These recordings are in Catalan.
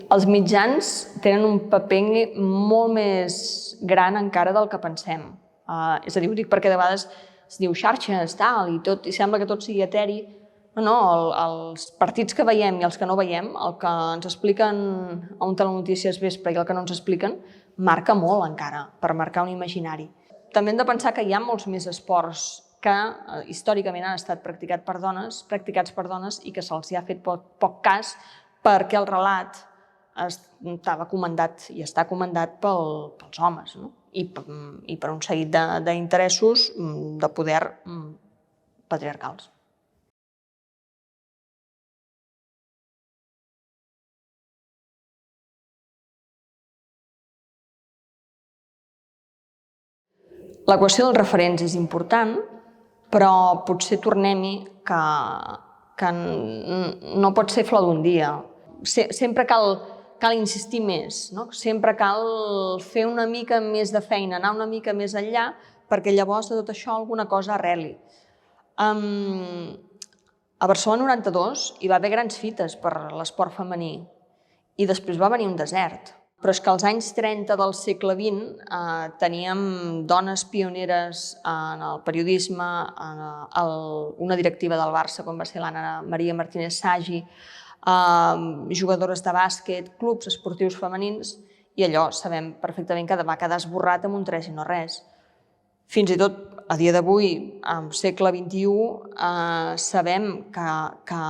Els mitjans tenen un paper molt més gran encara del que pensem. És a dir, ho dic perquè de vegades es diu xarxes, tal, i sembla que tot sigui eteri. No, els partits que veiem i els que no veiem, el que ens expliquen a un telenotícies vespre i el que no ens expliquen, marca molt encara per marcar un imaginari. També hem de pensar que hi ha molts més esports que històricament han estat practicats per dones i que se'ls ha fet poc cas perquè el relat estava comandat i està comandat pels homes, no? I per un seguit d'interessos de poder patriarcals. La qüestió dels referents és important, però potser tornem-hi que no pot ser flor d'un dia. Sempre cal insistir més, no? Sempre cal fer una mica més de feina, anar una mica més enllà, perquè llavors de tot això alguna cosa arreli. A Barcelona 92 hi va haver grans fites per l'esport femení i després va venir un desert. Però és que als anys 30 del segle XX teníem dones pioneres en el periodisme, una directiva del Barça, com va ser l'Anna Maria Martínez Sagi, jugadores de bàsquet, clubs esportius femenins, i allò sabem perfectament que va quedar esborrat amb un 3 i no res. Fins i tot a dia d'avui, al segle XXI, sabem que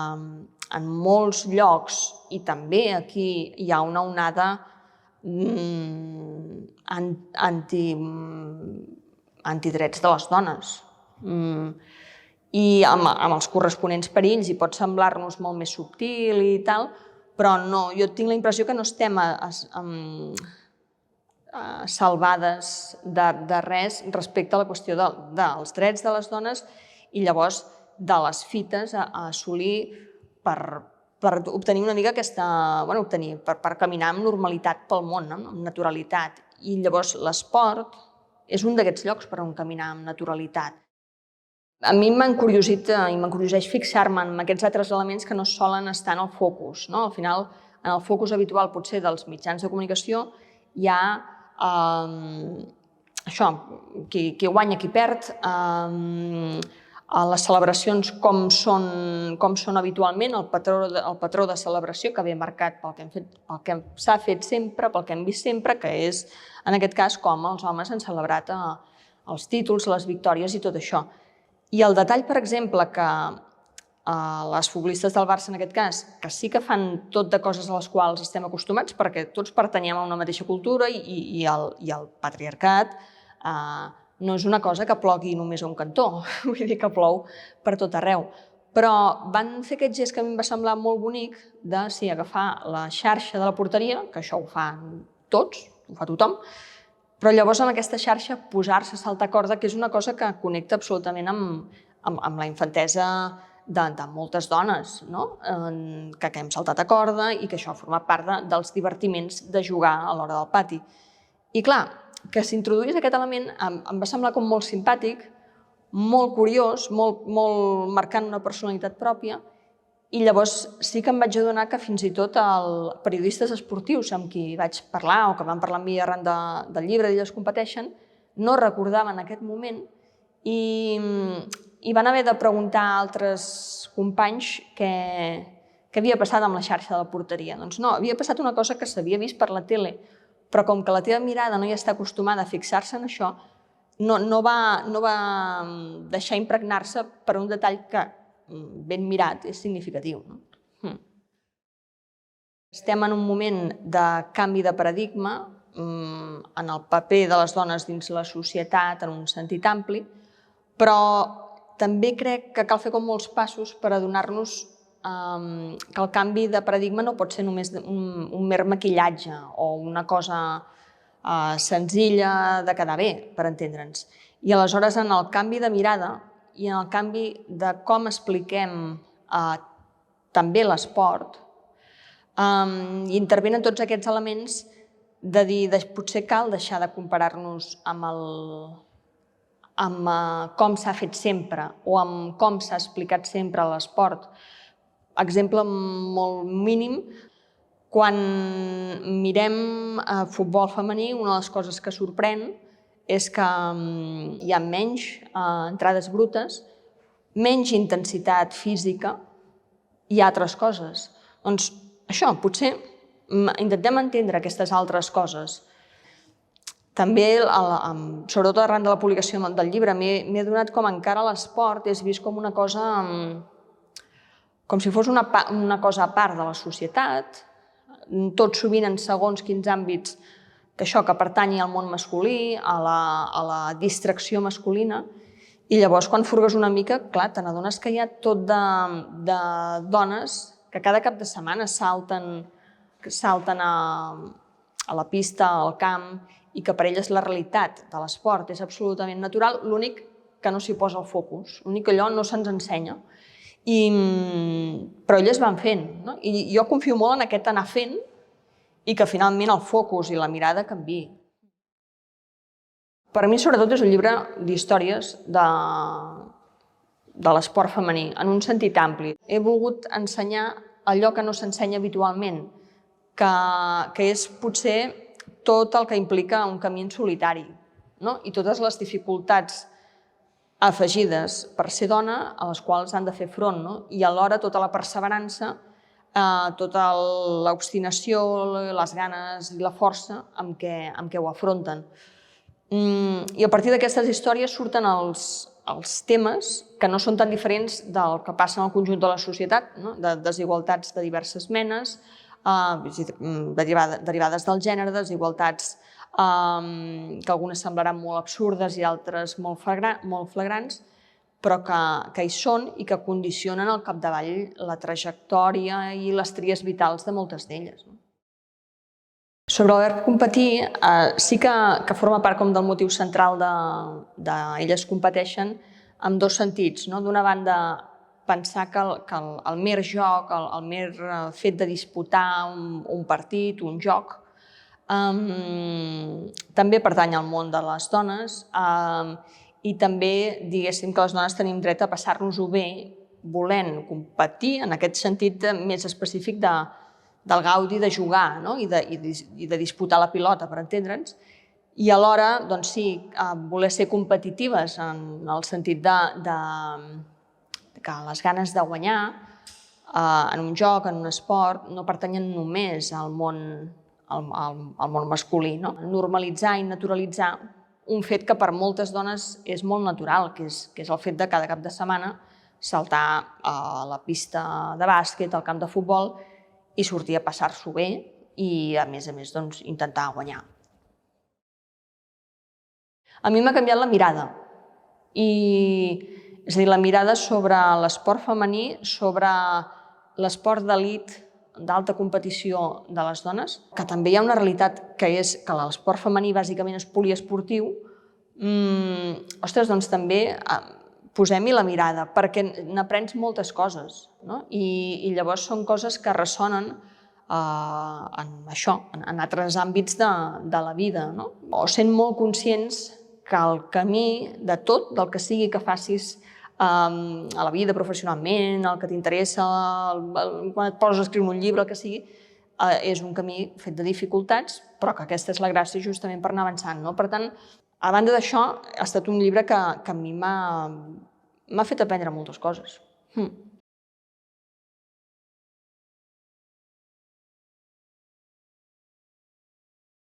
en molts llocs, i també aquí, hi ha una onada antidrets de les dones. I amb els corresponents perills, i pot semblar-nos molt més subtil i tal, però no, jo tinc la impressió que no estem salvades de res respecte a la qüestió dels drets de les dones i llavors de les fites a assolir per obtenir una mica aquesta, per caminar amb normalitat pel món, amb naturalitat. I llavors l'esport és un d'aquests llocs per on caminar amb naturalitat. A mi m'encurioseix fixar-me en aquests altres elements que no solen estar en el focus. Al final, en el focus habitual potser dels mitjans de comunicació hi ha això, qui guanya, qui perd, les celebracions com són habitualment, el patró de celebració que ve marcat pel que s'ha fet sempre, pel que hem vist sempre, que és, en aquest cas, com els homes han celebrat els títols, les victòries i tot això. I el detall, per exemple, que les futbolistes del Barça, en aquest cas, que sí que fan tot de coses a les quals estem acostumats, perquè tots pertanyem a una mateixa cultura i el patriarcat no és una cosa que plogui només a un cantó, vull dir que plou per tot arreu. Però van fer aquest gest que a mi em va semblar molt bonic de, sí, agafar la xarxa de la porteria, que això ho fan tots, ho fa tothom, però llavors amb aquesta xarxa posar-se a saltar corda, que és una cosa que connecta absolutament amb la infantesa de moltes dones, que hem saltat a corda i que això ha format part dels divertiments de jugar a l'hora del pati. I clar, que s'introduís aquest element em va semblar com molt simpàtic, molt curiós, molt marcant una personalitat pròpia, i llavors sí que em vaig adonar que fins i tot els periodistes esportius amb qui vaig parlar o que van parlar amb mi arran del llibre d'Elles competeixen no recordaven aquest moment i van haver de preguntar a altres companys què havia passat amb la xarxa de la porteria. Doncs no, havia passat una cosa que s'havia vist per la tele, però com que la teva mirada no hi està acostumada a fixar-se en això, no va deixar impregnar-se per un detall que, ben mirat, és significatiu. Estem en un moment de canvi de paradigma en el paper de les dones dins la societat en un sentit ampli, però també crec que cal fer com molts passos per adonar-nos que el canvi de paradigma no pot ser només un mer maquillatge o una cosa senzilla de quedar bé, per entendre'ns. I aleshores en el canvi de mirada i en el canvi de com expliquem també l'esport, intervenen tots aquests elements de dir que potser cal deixar de comparar-nos amb com s'ha fet sempre o amb com s'ha explicat sempre l'esport. Exemple molt mínim, Quan mirem futbol femení, una de les coses que sorprèn és que hi ha menys entrades brutes, menys intensitat física i altres coses. Doncs això, potser intentem entendre aquestes altres coses. També, sobretot arran de la publicació del llibre, m'he adonat com encara l'esport és vist com una cosa, com si fos una cosa a part de la societat, tot sovint en segons quins àmbits que pertanyi al món masculí, a la distracció masculina, i llavors quan furgues una mica, clar, te n'adones que hi ha tot de dones que cada cap de setmana salten a la pista, al camp, i que per elles la realitat de l'esport és absolutament natural, l'únic que no s'hi posa el focus, l'únic que allò no se'ns ensenya. Però elles van fent, no? I jo confio molt en aquest anar fent i que finalment el focus i la mirada canviï. Per mi, sobretot, és un llibre d'històries de l'esport femení, en un sentit ampli. He volgut ensenyar allò que no s'ensenya habitualment, que és potser tot el que implica un camí en solitari, no? I totes les dificultats afegides per ser dona a les quals han de fer front, no? I alhora tota la perseverança, tota l'obstinació, les ganes i la força amb què ho afronten. I a partir d'aquestes històries surten els temes que no són tan diferents del que passa en el conjunt de la societat, de desigualtats de diverses menes, derivades del gènere, desigualtats que algunes semblaran molt absurdes i altres molt flagrants, però que hi són i que condicionen al capdavall la trajectòria i les tries vitals de moltes d'elles. Sobre el verb competir, sí que forma part com del motiu central d'Elles competeixen en dos sentits. D'una banda, pensar que el mer joc, el mer fet de disputar un partit, un joc, també pertany al món de les dones i també, diguéssim, que les dones tenim dret a passar-nos-ho bé volent competir, en aquest sentit més específic del gaudi de jugar i de disputar la pilota, per entendre'ns, i alhora, doncs sí, voler ser competitives en el sentit que les ganes de guanyar en un joc, en un esport, no pertanyen només al món masculí. Normalitzar i naturalitzar un fet que per moltes dones és molt natural, que és el fet de cada cap de setmana saltar a la pista de bàsquet, al camp de futbol i sortir a passar-s'ho bé i, a més, intentar guanyar. A mi m'ha canviat la mirada, és a dir, la mirada sobre l'esport femení, sobre l'esport d'elit, d'alta competició de les dones, que també hi ha una realitat que és que l'esport femení bàsicament és poliesportiu. Ostres, doncs també posem-hi la mirada, perquè n'aprens moltes coses, i llavors són coses que ressonen en això, en altres àmbits de la vida, o sent molt conscients que el camí de tot, del que sigui que facis a la vida professionalment, el que t'interessa, quan et poses a escriure un llibre, el que sigui, és un camí fet de dificultats, però que aquesta és la gràcia justament per anar avançant. Per tant, a banda d'això, ha estat un llibre que a mi m'ha fet aprendre moltes coses.